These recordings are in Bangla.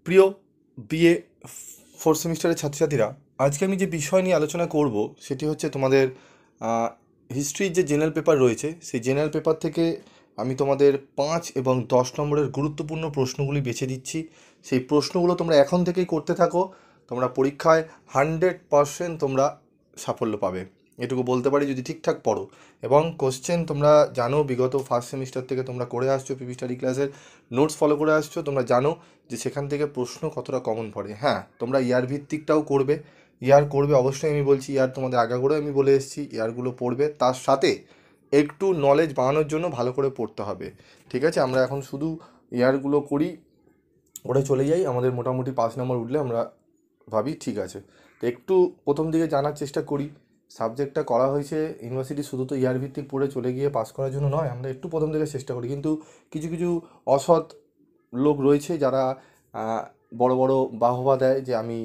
প্রিয় বিএ ফোর্থ সেমিস্টারের ছাত্রছাত্রীরা, আজকে আমি যে বিষয় নিয়ে আলোচনা করব সেটি হচ্ছে তোমাদের হিস্ট্রির যে জেনারেল পেপার রয়েছে সেই জেনারেল পেপার থেকে আমি তোমাদের 5 এবং 10 নম্বরের গুরুত্বপূর্ণ প্রশ্নগুলি বেছে দিচ্ছি। সেই প্রশ্নগুলো তোমরা এখন থেকেই করতে থাকো, তোমরা পরীক্ষায় 100% তোমরা সাফল্য পাবে, এটুকু বলতে পারি যদি ঠিকঠাক পড়ো। এবং কোশ্চেন তোমরা জানো, বিগত ফার্স্ট সেমিস্টার থেকে তোমরা করে আসছো, পিপি স্টাডি ক্লাসের নোটস ফলো করে আসছো, তোমরা জানো যে সেখান থেকে প্রশ্ন কতটা কমন পড়ে। হ্যাঁ, তোমরা ইয়ার ভিত্তিকটাও করবে, ইয়ার করবে অবশ্যই, আমি বলছি ইয়ার তোমাদের আগাগোড়াই আমি বলে এসেছি ইয়ারগুলো পড়বে, তার সাথে একটু নলেজ বাড়ানোর জন্য ভালো করে পড়তে হবে। ঠিক আছে, আমরা এখন শুধু ইয়ারগুলো করি, ওটা চলে যাই, আমাদের মোটামুটি 5 নম্বর উঠলে আমরা ভাবি ঠিক আছে। তো একটু প্রথম দিকে জানার চেষ্টা করি, সাবজেক্টটা করা হয়েছে ইউনিভার্সিটি শুধু তো ইয়ার ভিত্তিক পড়ে চলে গিয়ে পাস করার জন্য নয়, আমরা একটু প্রথম দিকে চেষ্টা করি। কিন্তু কিছু কিছু অসৎ লোক রয়েছে যারা বড় বড় বাহবা দেয় যে আমি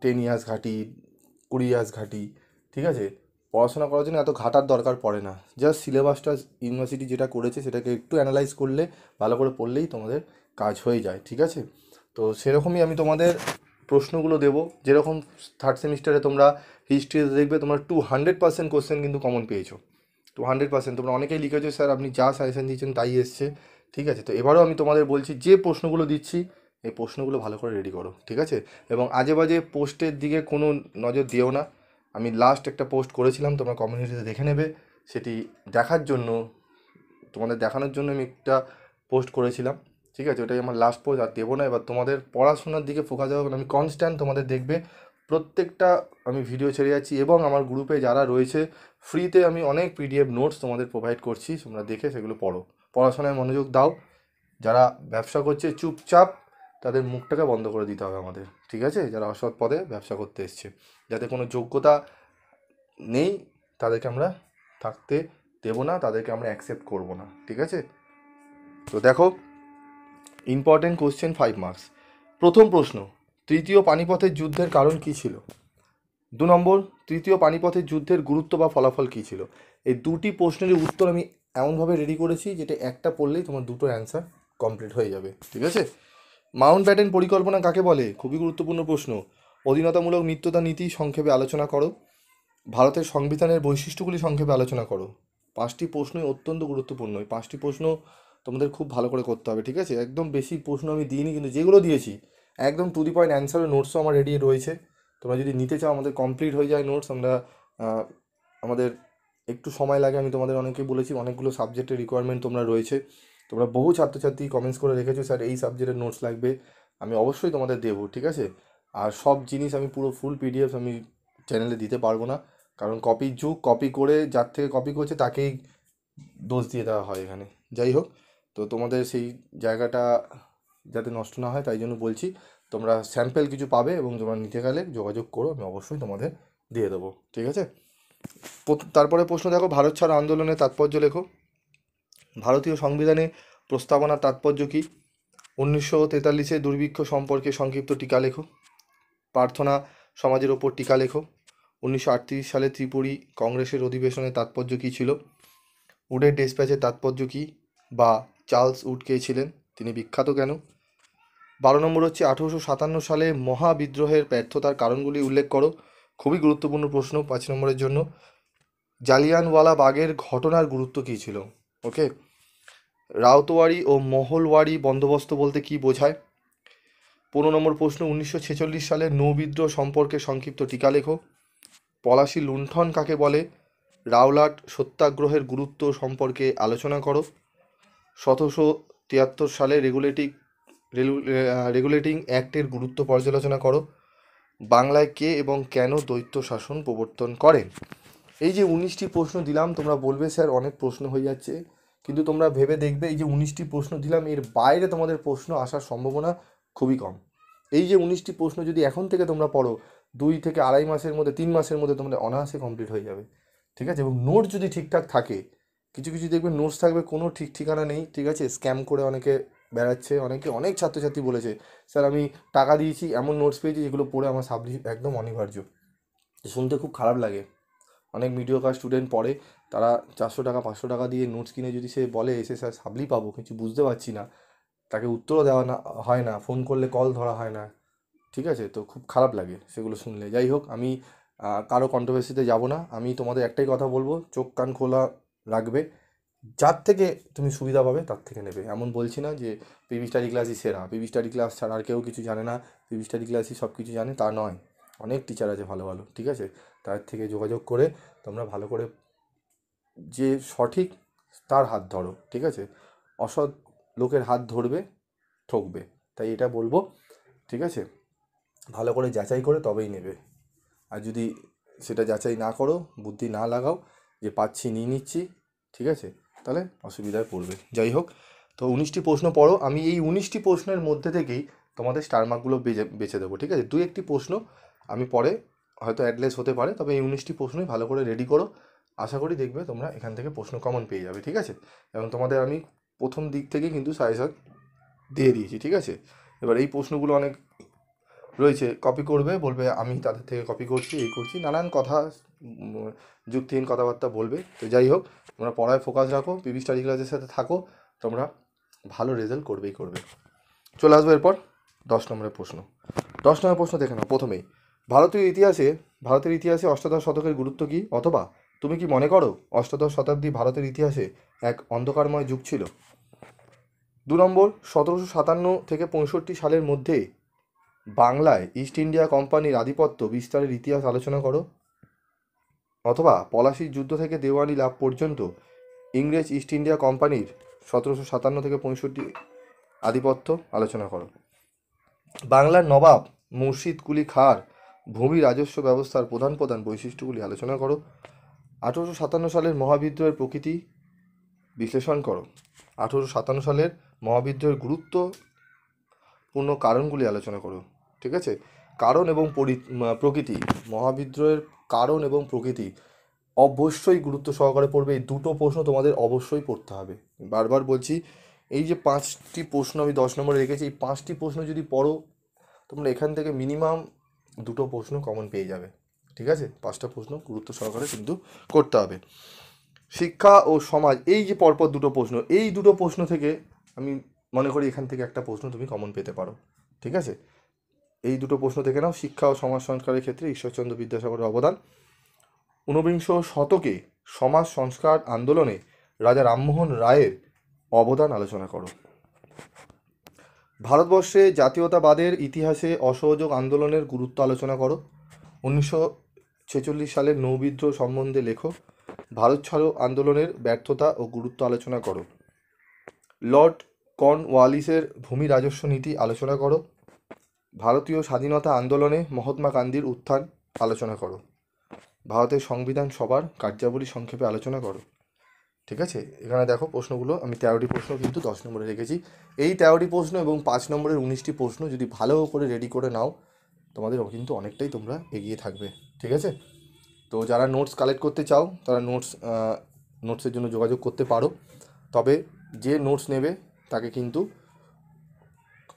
10 ইয়ার্স ঘাঁটি, 20 ইয়ার্স ঘাঁটি। ঠিক আছে, পড়াশোনা করার জন্য এত ঘাটার দরকার পড়ে না, জাস্ট সিলেবাসটা ইউনিভার্সিটি যেটা করেছে সেটাকে একটু অ্যানালাইজ করলে, ভালো করে পড়লেই তোমাদের কাজ হয়ে যায়। ঠিক আছে, তো সেরকমই আমি তোমাদের প্রশ্নগুলো দেবো, যেরকম থার্ড সেমিস্টারে তোমরা হিস্ট্রিতে দেখবে তোমরা 200% কোশ্চেন কিন্তু কমন পেয়েছো। 200% তোমরা অনেকেই লিখেছো স্যার আপনি যা সাজেশন দিয়েছেন তাই এসছে। ঠিক আছে, তো এবারেও আমি তোমাদের বলছি যে প্রশ্নগুলো দিচ্ছি এই প্রশ্নগুলো ভালো করে রেডি করো। ঠিক আছে, এবং আজে বাজে পোস্টের দিকে কোনো নজর দিও না। আমি লাস্ট একটা পোস্ট করেছিলাম, তোমরা কমিউনিটিতে দেখে নেবে, সেটি দেখার জন্য, তোমাদের দেখানোর জন্য আমি একটা পোস্ট করেছিলাম। ঠিক আছে, ওটাই আমার লাস্ট পোস্ট, আর দেবো না। এবার তোমাদের পড়াশোনার দিকে ফোকাস হবে, আমি কনস্ট্যান্ট তোমাদের দেখবে প্রত্যেকটা আমি ভিডিও ছেড়ে যাচ্ছি, এবং আমার গ্রুপে যারা রয়েছে ফ্রিতে আমি অনেক পিডিএফ নোটস তোমাদের প্রোভাইড করছি, তোমরা দেখে সেগুলো পড়ো, পড়াশোনায় মনোযোগ দাও। যারা ব্যবসা করছে চুপচাপ তাদের মুখটাকে বন্ধ করে দিতে হবে আমাদের। ঠিক আছে, যারা অসৎ পদে ব্যবসা করতে এসছে, যাতে কোনো যোগ্যতা নেই, তাদেরকে আমরা থাকতে দেবো না, তাদেরকে আমরা অ্যাকসেপ্ট করবো না। ঠিক আছে, তো দেখো ইম্পর্টেন্ট কোশ্চেন 5 মার্কস। প্রথম প্রশ্ন, তৃতীয় পানিপথের যুদ্ধের কারণ কী ছিল? 2 নম্বর, তৃতীয় পানিপথের যুদ্ধের গুরুত্ব বা ফলাফল কী ছিল? এই দুটি প্রশ্নেরই উত্তর আমি এমনভাবে রেডি করেছি যেটা একটা পড়লেই তোমার দুটো অ্যান্সার কমপ্লিট হয়ে যাবে। ঠিক আছে, মাউন্ট ব্যাটেন পরিকল্পনা কাকে বলে? খুবই গুরুত্বপূর্ণ প্রশ্ন। অধীনতামূলক মিত্রতা নীতি সংক্ষেপে আলোচনা করো। ভারতের সংবিধানের বৈশিষ্ট্যগুলি সংক্ষেপে আলোচনা করো। 5টি প্রশ্নই অত্যন্ত গুরুত্বপূর্ণ, এই 5টি প্রশ্ন তোমাদের খুব ভালো করে করতে হবে। ঠিক আছে, একদম বেশি প্রশ্ন আমি দিইনি, কিন্তু যেগুলো দিয়েছি একদম টু দি পয়েন্ট অ্যান্সারের নোটসও আমার রেডি রয়েছে। তোমরা যদি নিতে চাও, আমাদের কমপ্লিট হয়ে যায় নোটস, আমরা আমাদের একটু সময় লাগে, আমি তোমাদের অনেকেই বলেছি অনেকগুলো সাবজেক্টের রিকোয়ারমেন্ট তোমরা রয়েছে, তোমরা বহু ছাত্রছাত্রী কমেন্টস করে রেখেছো স্যার এই সাবজেক্টের নোটস লাগবে, আমি অবশ্যই তোমাদের দেবো। ঠিক আছে, আর সব জিনিস আমি পুরো ফুল পিডিএফ আমি চ্যানেলে দিতে পারবো না, কারণ কপির যুগ, কপি করে যার থেকে কপি করছে তাকেই দোষ দিয়ে দেওয়া হয় এখানে। যাই হোক, তো তোমাদের সেই জায়গাটা যাতে নষ্ট না হয় তাই জন্য বলছি, তোমরা স্যাম্পেল কিছু পাবে এবং তোমরা নিতে গেলে যোগাযোগ করো, আমি অবশ্যই তোমাদের দিয়ে দেবো। ঠিক আছে, তারপরে প্রশ্ন দেখো, ভারত ছাড় আন্দোলনের তাৎপর্য লেখো। ভারতীয় সংবিধানে প্রস্তাবনার তাৎপর্য কী? 1943 দুর্ভিক্ষ সম্পর্কে সংক্ষিপ্ত টিকা লেখো। প্রার্থনা সমাজের ওপর টিকা লেখো। 1938 সালে ত্রিপুরী কংগ্রেসের অধিবেশনের তাৎপর্য কী ছিল? উডের ডেসপ্যাচের তাৎপর্য কী, বা চার্লস উড কে ছিলেন, তিনি বিখ্যাত কেন? 12 নম্বর হচ্ছে 1857 সালে মহাবিদ্রোহের ব্যর্থতার কারণগুলি উল্লেখ করো। খুবই গুরুত্বপূর্ণ প্রশ্ন 5 নম্বরের জন্য। জালিয়ানওয়ালা বাগের ঘটনার গুরুত্ব কী ছিল? ওকে, রাউতওয়ারি ও মহলওয়ারি বন্দোবস্ত বলতে কী বোঝায়? 15 নম্বর প্রশ্ন, 1946 সালের নৌবিদ্রোহ সম্পর্কে সংক্ষিপ্ত টিকা লেখো। পলাশী লুণ্ঠন কাকে বলে? রাওলাট সত্যাগ্রহের গুরুত্ব সম্পর্কে আলোচনা করো। 1773 সালে রেগুলেটিং অ্যাক্টের গুরুত্ব পর্যালোচনা করো। বাংলায় কে এবং কেন দ্বৈত শাসন প্রবর্তন করেন? এই যে 19টি প্রশ্ন দিলাম, তোমরা বলবে স্যার অনেক প্রশ্ন হয়ে যাচ্ছে, কিন্তু তোমরা ভেবে দেখবে এই যে 19টি প্রশ্ন দিলাম এর বাইরে তোমাদের প্রশ্ন আসার সম্ভাবনা খুবই কম। এই যে 19টি প্রশ্ন যদি এখন থেকে তোমরা পড়ো, 2 থেকে আড়াই মাসের মধ্যে, 3 মাসের মধ্যে তোমাদের অনায়াসে কমপ্লিট হয়ে যাবে। ঠিক আছে, এবং নোট যদি ঠিকঠাক থাকে, কিছু কিছু দেখবে নোটস থাকবে কোনো ঠিক ঠিকানা নেই। ঠিক আছে, স্ক্যাম করে অনেকে বেড়াচ্ছে, অনেক ছাত্রছাত্রী বলেছে স্যার আমি টাকা দিয়েছি এমন নোটস পেয়েছি যেগুলো পড়ে আমার সাবলি একদম অনিবার্য। শুনতে খুব খারাপ লাগে, অনেক মিডিওকার স্টুডেন্ট পড়ে, তারা 400 টাকা 500 টাকা দিয়ে নোটস কিনে যদি সে বলে এসে স্যার সাবলি পাবো, কিছু বুঝতে পারছি না, তাকে উত্তরও দেওয়া না হয় না, ফোন করলে কল ধরা হয় না, ঠিক আছে? তো খুব খারাপ লাগে সেগুলো শুনলে। যাই হোক, আমি কারো কন্ট্রোভার্সিতে যাব না। আমি তোমাদের একটাই কথা বলবো, চোখ কান খোলা রাখবে, যার থেকে তুমি সুবিধা পাবে তার থেকে নেবে। এমন বলছি না যে পিভি স্টাডি ক্লাসই সেরা, পিভি স্টাডি ক্লাস ছাড়া আর কেউ কিছু জানে না, পিভি স্টাডি ক্লাসই সব কিছু জানে, তা নয়। অনেক টিচার আছে ভালো ভালো, ঠিক আছে? তার থেকে যোগাযোগ করে তোমরা ভালো করে যে সঠিক তার হাত ধরো, ঠিক আছে? অসৎ লোকের হাত ধরবে, ঠকবে। তাই এটা বলবো, ঠিক আছে? ভালো করে যাচাই করে তবেই নেবে। আর যদি সেটা যাচাই না করো, বুদ্ধি না লাগাও, যে পাচ্ছি নিয়ে নিচ্ছি, ঠিক আছে, তাহলে অসুবিধায় পড়বে। যাই হোক, তো 19টি প্রশ্ন পড়ো। আমি এই 19টি প্রশ্নের মধ্যে থেকেই তোমাদের স্টার মার্কগুলো বেছে দেবো, ঠিক আছে? 2-1টি প্রশ্ন আমি পরে হয়তো অ্যাডলেস হতে পারে, তবে এই 19টি প্রশ্নই ভালো করে রেডি করো। আশা করি দেখবে তোমরা এখান থেকে প্রশ্ন কমন পেয়ে যাবে, ঠিক আছে? এবং তোমাদের আমি প্রথম দিক থেকে কিন্তু সাজেশন দিয়ে দিয়েছি, ঠিক আছে? এবার এই প্রশ্নগুলো অনেক রয়েছে, কপি করবে, বলবে আমি তাদের থেকে কপি করছি, এই করছি, নানান কথা, যুক্তিহীন কথাবার্তা বলবে। তো যাই হোক, তোমরা পড়ায় ফোকাস রাখো, পিভি স্টাডি ক্লাসের সাথে থাকো, তোমরা ভালো রেজাল্ট করবেই করবে। চলে আসবো এরপর 10 নম্বরের প্রশ্ন। 10 নম্বরের প্রশ্ন দেখে নাও প্রথমেই। ভারতের ইতিহাসে অষ্টাদশ শতকের গুরুত্ব কী? অথবা তুমি কি মনে করো অষ্টাদশ শতাব্দী ভারতের ইতিহাসে এক অন্ধকারময় যুগ ছিল? 2 নম্বর, 1757 থেকে 65 সালের মধ্যে বাংলায় ইস্ট ইন্ডিয়া কোম্পানির আধিপত্য বিস্তারের ইতিহাস আলোচনা করো। অথবা পলাশির যুদ্ধ থেকে দেওয়ানি লাভ পর্যন্ত ইংরেজ ইস্ট ইন্ডিয়া কোম্পানির 1757 থেকে 65 আধিপত্য আলোচনা করো। বাংলার নবাব মুর্শিদ কুলি খাঁর ভূমি রাজস্ব ব্যবস্থার প্রধান প্রধান বৈশিষ্ট্যগুলি আলোচনা করো। 1857 সালের মহাবিদ্রোহের প্রকৃতি বিশ্লেষণ করো। 1857 সালের মহাবিদ্রোহের গুরুত্বপূর্ণ কারণগুলি আলোচনা করো, ঠিক আছে? কারণ এবং প্রকৃতি, মহাবিদ্রোহের কারণ এবং প্রকৃতি অবশ্যই গুরুত্ব সহকারে পড়বে। এই দুটো প্রশ্ন তোমাদের অবশ্যই পড়তে হবে। বারবার বলছি, এই যে 5টি প্রশ্ন আমি 10 নম্বরে রেখেছি, এই 5টি প্রশ্ন যদি পড়ো, তোমরা এখান থেকে মিনিমাম 2টো প্রশ্ন কমন পেয়ে যাবে, ঠিক আছে? 5টা প্রশ্ন গুরুত্ব সহকারে কিন্তু করতে হবে। শিক্ষা ও সমাজ, এই যে পরপর 2টো প্রশ্ন, এই 2টো প্রশ্ন থেকে আমি মনে করি এখান থেকে একটা প্রশ্ন তুমি কমন পেতে পারো, ঠিক আছে? এই 2টো প্রশ্ন থেকে নাও। শিক্ষা ও সমাজ সংস্কারের ক্ষেত্রে ঈশ্বরচন্দ্র বিদ্যাসাগরের অবদান। 19বিংশ শতকে সমাজ সংস্কার আন্দোলনে রাজা রামমোহন রায়ের অবদান আলোচনা করো। ভারতবর্ষে জাতীয়তাবাদের ইতিহাসে অসহযোগ আন্দোলনের গুরুত্ব আলোচনা করো। 1946 সালের নৌবিদ্রোহ সম্বন্ধে লেখো। ভারত ছাড়ো আন্দোলনের ব্যর্থতা ও গুরুত্ব আলোচনা করো। লর্ড কর্নওয়ালিসের ভূমি রাজস্ব নীতি আলোচনা করো। ভারতীয় স্বাধীনতা আন্দোলনে মহাত্মা গান্ধীর উত্থান আলোচনা করো। ভারতের সংবিধান সভার কার্যাবলী সংক্ষেপে আলোচনা করো, ঠিক আছে? এখানে দেখো প্রশ্নগুলো আমি 13টি প্রশ্ন কিন্তু 10 নম্বরে রেখেছি। এই 13টি প্রশ্ন এবং 5 নম্বরের 19টি প্রশ্ন যদি ভালো করে রেডি করে নাও, তোমাদের কিন্তু অনেকটাই তোমরা এগিয়ে থাকবে, ঠিক আছে? তো যারা নোটস কালেক্ট করতে চাও তারা নোটসের জন্য যোগাযোগ করতে পারো। তবে যে নোটস নেবে তাকে কিন্তু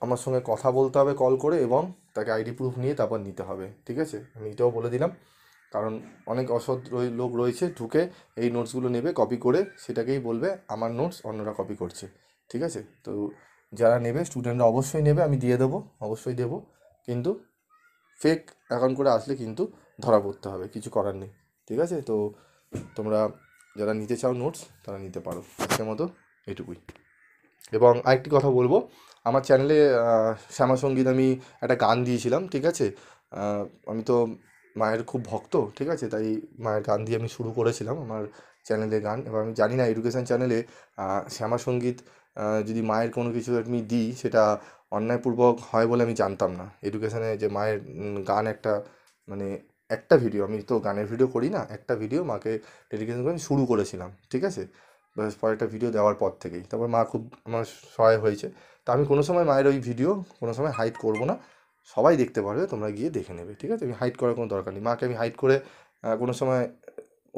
আমার সঙ্গে কথা বলতে হবে কল করে, এবং তাকে আইডি প্রুফ নিয়ে তারপর নিতে হবে, ঠিক আছে? আমি এটাও বলে দিলাম, কারণ অনেক অসৎ লোক রয়েছে, ঢুকে এই নোটসগুলো নেবে, কপি করে সেটাকেই বলবে আমার নোটস অন্যরা কপি করছে, ঠিক আছে? তো যারা নেবে, স্টুডেন্টরা অবশ্যই নেবে, আমি দিয়ে দেবো, অবশ্যই দেবো, কিন্তু ফেক অ্যাকাউন্ট করে আসলে কিন্তু ধরা পড়তে হবে, কিছু করার নেই, ঠিক আছে? তো তোমরা যারা নিতে চাও নোটস তারা নিতে পারো। আজকের মতো এটুকুই। এবং আরেকটি কথা বলবো, আমার চ্যানেলে শ্যামাসঙ্গীত আমি একটা গান দিয়েছিলাম, ঠিক আছে? আমি তো মায়ের খুব ভক্ত, ঠিক আছে? তাই মায়ের গান দিয়ে আমি শুরু করেছিলাম আমার চ্যানেলে গান। এবার আমি জানি না এডুকেশান চ্যানেলে শ্যামাসঙ্গীত যদি মায়ের কোনো কিছু আমি দিই, সেটা অন্যায়পূর্বক হয় বলে আমি জানতাম না। এডুকেশানে যে মায়ের গান মানে একটা ভিডিও, আমি তো গানের ভিডিও করি না, একটা ভিডিও মাকে ডেডিকেশন করে আমি শুরু করেছিলাম, ঠিক আছে? ব্যাস পরে একটা ভিডিও দেওয়ার পর থেকেই তারপর মা খুব আমার সহায় হয়েছে। তা আমি কোনো সময় মায়ের ওই ভিডিও কোনো সময় হাইড করবো না, সবাই দেখতে পারবে, তোমরা গিয়ে দেখে নেবে, ঠিক আছে? আমি হাইড করার কোনো দরকার নেই, মাকে আমি হাইড করে কোনো সময়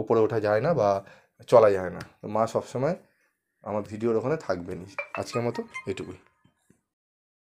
ওপরে ওঠা যায় না বা চলা যায় না। মা সবসময় আমার ভিডিওর ওখানে থাকবেনই। আজকের মতো এটুকুই।